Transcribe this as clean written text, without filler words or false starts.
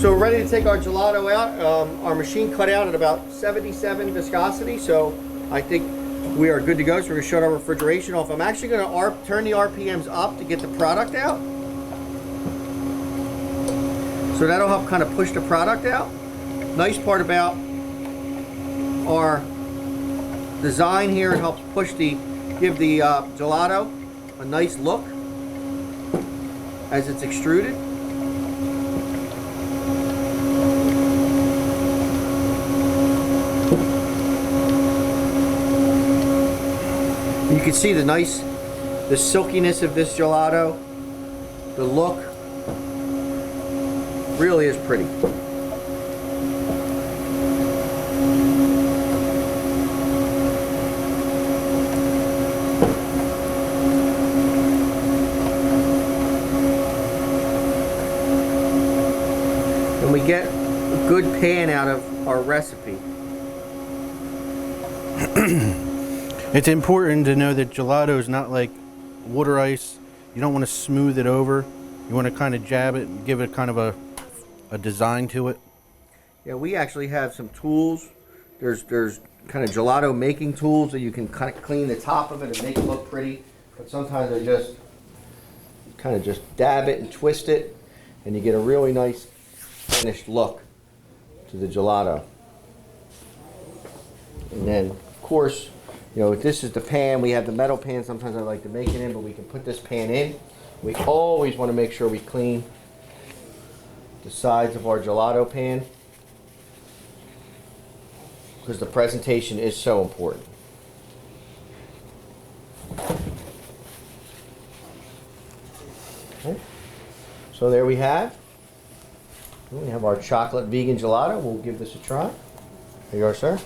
So we're ready to take our gelato out. Our machine cut out at about 77 viscosity, so I think we are good to go. So we're going to shut our refrigeration off. I'm actually going to turn the RPMs up to get the product out. So that'll help kind of push the product out. Nice part about our design here, it helps give the gelato a nice look as it's extruded. You can see the silkiness of this gelato. The look really is pretty. And we get a good pan out of our recipe. It's important to know that gelato is not like water ice. You don't want to smooth it over. You want to kind of jab it and give it kind of a design to it. Yeah, we actually have some tools. There's kind of gelato making tools that you can kind of clean the top of it and make it look pretty. But sometimes I just kind of just dab it and twist it, and you get a really nice finished look to the gelato. And then, of course, you know, if this is the pan, we have the metal pan. Sometimes I like to make it in, but we can put this pan in. We always want to make sure we clean the sides of our gelato pan because the presentation is so important. Okay. So there we have. We have our chocolate vegan gelato. We'll give this a try. Here you are, sir.